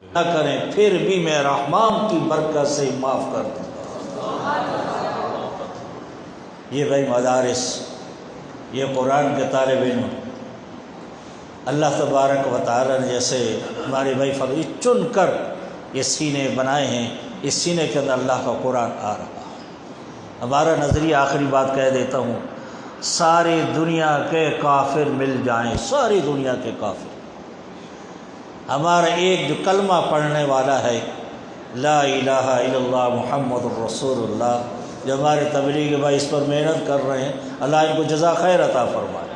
نہ کریں پھر بھی میں رحمان کی برکت سے معاف کر دوں۔ یہ بھائی مدارس، یہ قرآن کے طالب علم، اللہ تبارک و تعالی نے جیسے ہمارے بھائی فقیر چن کر یہ سینے بنائے ہیں، اس سینے کے اندر اللہ کا قرآن آ رہا ہے۔ ہمارا نظریہ آخری بات کہہ دیتا ہوں، ساری دنیا کے کافر مل جائیں، ساری دنیا کے کافر، ہمارا ایک جو کلمہ پڑھنے والا ہے لا الہ الا اللہ محمد الرسول اللہ، جو ہمارے تبلیغ بھائی اس پر محنت کر رہے ہیں، اللہ ان کو جزا خیر عطا فرمائے،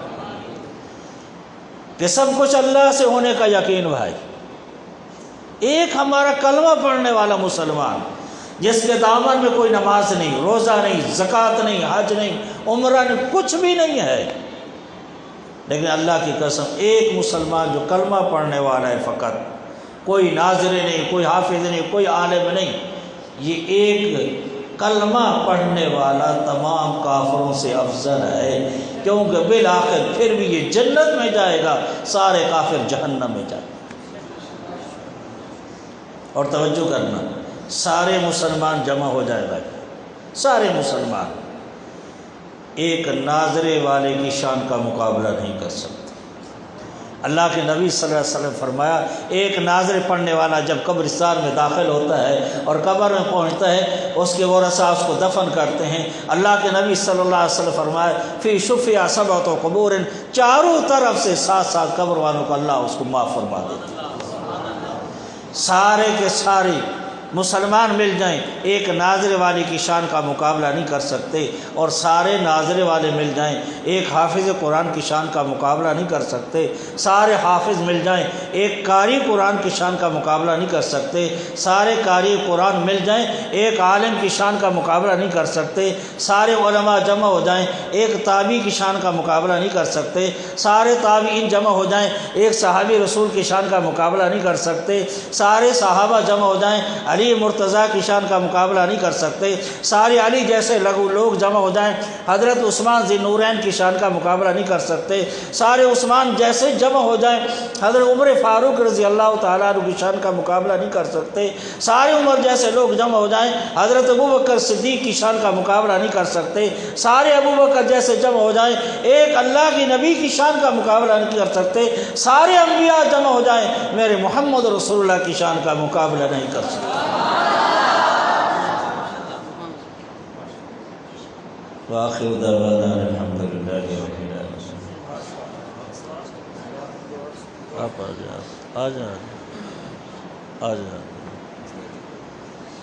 کہ سب کچھ اللہ سے ہونے کا یقین بھائی۔ ایک ہمارا کلمہ پڑھنے والا مسلمان جس کے دامن میں کوئی نماز نہیں، روزہ نہیں، زکوٰۃ نہیں، حج نہیں، عمرہ نہیں، کچھ بھی نہیں ہے، لیکن اللہ کی قسم ایک مسلمان جو کلمہ پڑھنے والا ہے فقط، کوئی ناظر نہیں، کوئی حافظ نہیں، کوئی عالم نہیں، یہ ایک کلمہ پڑھنے والا تمام کافروں سے افضل ہے، کیونکہ بالآخر پھر بھی یہ جنت میں جائے گا، سارے کافر جہنم میں جائیں گے۔ اور توجہ کرنا، سارے مسلمان جمع ہو جائے بھائی، سارے مسلمان ایک ناظرے والے کی شان کا مقابلہ نہیں کر سکتے۔ اللہ کے نبی صلی اللہ علیہ وسلم فرمایا، ایک ناظر پڑھنے والا جب قبرستان میں داخل ہوتا ہے اور قبر میں پہنچتا ہے، اس کے ورثاء اس کو دفن کرتے ہیں، اللہ کے نبی صلی اللہ علیہ وسلم فرمایا فی شفیع سبعۃ قبور، چاروں طرف سے 7 قبر والوں کو اللہ اس کو معاف فرما دیتا ہے۔ سارے کے سارے مسلمان مل جائیں، ایک ناظر والے کی شان کا مقابلہ نہیں کر سکتے، اور سارے ناظر والے مل جائیں ایک حافظ قرآن کی شان کا مقابلہ نہیں کر سکتے، سارے حافظ مل جائیں ایک قاری قرآن کی شان کا مقابلہ نہیں کر سکتے، سارے قاری قرآن مل جائیں ایک عالم کی شان کا مقابلہ نہیں کر سکتے، سارے علماء جمع ہو جائیں ایک تابعی کی شان کا مقابلہ نہیں کر سکتے، سارے تابعین جمع ہو جائیں ایک صحابی رسول کی شان کا مقابلہ نہیں کر سکتے، سارے صحابہ جمع ہو جائیں علی مرتضیٰ کی شان کا مقابلہ نہیں کر سکتے، سارے علی جیسے لوگ جمع ہو جائیں حضرت عثمان ذی نورین کی شان کا مقابلہ نہیں کر سکتے، سارے عثمان جیسے جمع ہو جائیں حضرت عمر فاروق رضی اللہ تعالیٰ عنہ کی شان کا مقابلہ نہیں کر سکتے، سارے عمر جیسے لوگ جمع ہو جائیں حضرت ابوبکر صدیق کی شان کا مقابلہ نہیں کر سکتے، سارے ابوبکر جیسے جمع ہو جائیں ایک اللہ کی نبی کی شان کا مقابلہ نہیں کر سکتے، سارے انبیاء جمع ہو جائیں میرے محمد رسول اللہ کی شان کا مقابلہ نہیں کر سکتے۔ وآخر دعوانا الحمدللہ رب العالمین۔ آپ آ جائیں۔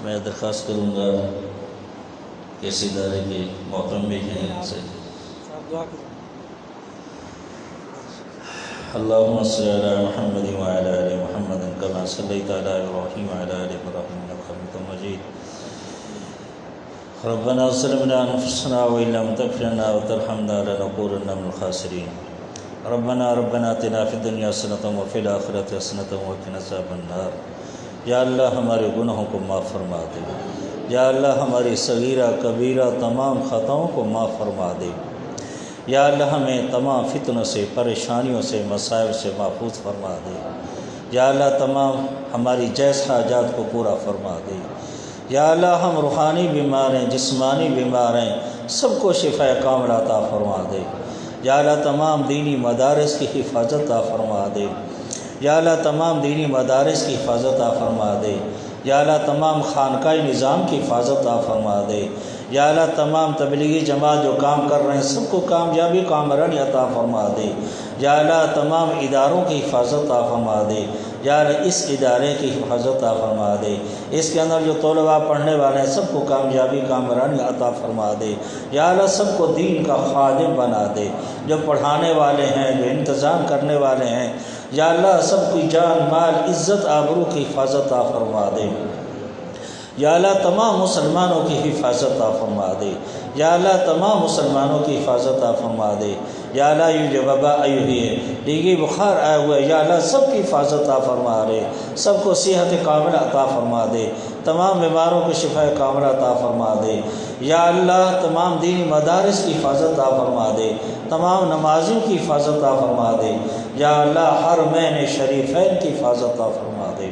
میں درخواست کروں گا کہ اس ادارے کے محترم بھی ہیں ان سے، اللہم صلی علی محمد وعلی آل محمد کما صلیت علی ابراہیم وعلی آل ابراہیم انک حمید مجید، ربنا ظلمنا انفسنا وان لم تغفر لنا وترحمنا لنکونن من الخاسرین، ربنا آتنا فی الدنیا حسنۃ وفی الآخرۃ حسنۃ وقنا عذاب النار۔ یا اللہ ہمارے گناہوں کو معاف فرما دے، یا اللہ ہماری صغیرہ کبیرہ تمام خطاؤں کو معاف فرما دے، یا اللہ ہمیں تمام فتنوں سے، پریشانیوں سے، مصائب سے محفوظ فرما دے، یا اللہ تمام ہماری جائز حاجات کو پورا فرما دے، یا اللہ ہم روحانی بیمار ہیں، جسمانی بیمار ہیں، سب کو شفا کاملہ عطا فرما دے، یا اللہ تمام دینی مدارس کی حفاظت عطا فرما دے، یا اللہ تمام دینی مدارس کی حفاظت عطا فرما دے، یا اللہ تمام خانقاہ نظام کی حفاظت عطا فرما دے، یا اللہ تمام تبلیغی جماعت جو کام کر رہے ہیں سب کو کامیابی کامرانی عطا فرما دے، یا اللہ تمام اداروں کی حفاظت عطا فرما دے، یا اللہ اس ادارے کی حفاظت عطا فرما دے، اس کے اندر جو طلباء پڑھنے والے ہیں سب کو کامیابی کامرانی عطا فرما دے، یا اللہ سب کو دین کا خادم بنا دے، جو پڑھانے والے ہیں، جو انتظام کرنے والے ہیں، یا اللہ سب کی جان مال عزت آبرو کی حفاظت عطا فرما دے، یا اللہ تمام مسلمانوں کی حفاظت عطا فرما دے، یا اللہ تمام مسلمانوں کی حفاظت عطا فرما دے، یا اللہ یہ جو وبا آئی ہوئی ہے، ڈینگی بخار آیا ہوا ہے، یا اللہ سب کی حفاظت عطا فرما دے، سب کو صحت کاملہ عطا فرما دے، تمام بیماروں کو شفا کاملہ عطا فرما دے، یا اللہ تمام دینی مدارس کی حفاظت عطا فرما دے، تمام نمازیوں کی حفاظت عطا فرما دے، یا اللہ حرمین شریفین کی حفاظت عطا فرما دے،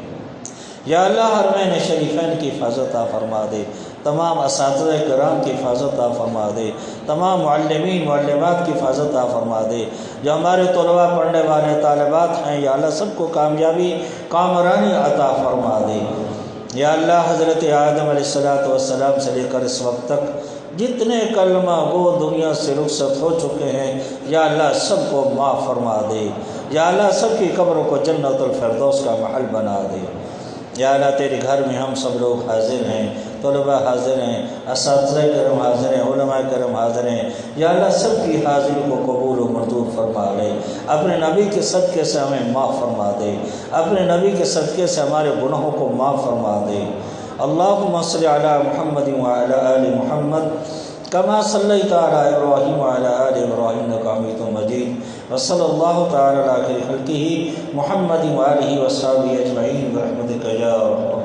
یا اللہ حرمین شریفین کی حفاظت عطا فرما دے، تمام اساتذہ کرام کی حفاظت عطا فرما دے، تمام معلمین معلمات کی حفاظت عطا فرما دے، جو ہمارے طلباء پڑھنے والے طالبات ہیں یا اللہ سب کو کامیابی کامرانی عطا فرما دے۔ یا اللہ حضرت آدم علیہ السلام سے لے کر اس وقت تک جتنے کلمہ وہ دنیا سے رخصت ہو چکے ہیں یا اللہ سب کو معاف فرما دے، یا اللہ سب کی قبروں کو جنت الفردوس کا محل بنا دے۔ یا اللہ تیرے گھر میں ہم سب لوگ حاضر ہیں، طلباء حاضر ہیں، اساتذہ کرم حاضر ہیں، علماء کرم حاضر ہیں، یا اللہ سب کی حاضری کو قبول و منظور فرما لے، اپنے نبی کے صدقے سے ہمیں معاف فرما دے، اپنے نبی کے صدقے سے ہمارے گناہوں کو معاف فرما دے۔ اللہم صلی علی محمد وعلی آل محمد کما صلیت علی ابراہیم وعلی آل ابراہیم انک حمید مجید، وصلی اللہ تعالی علی خیر خلقہ محمد وآلہ وصحبہ اجمعین برحمتک یا ارحم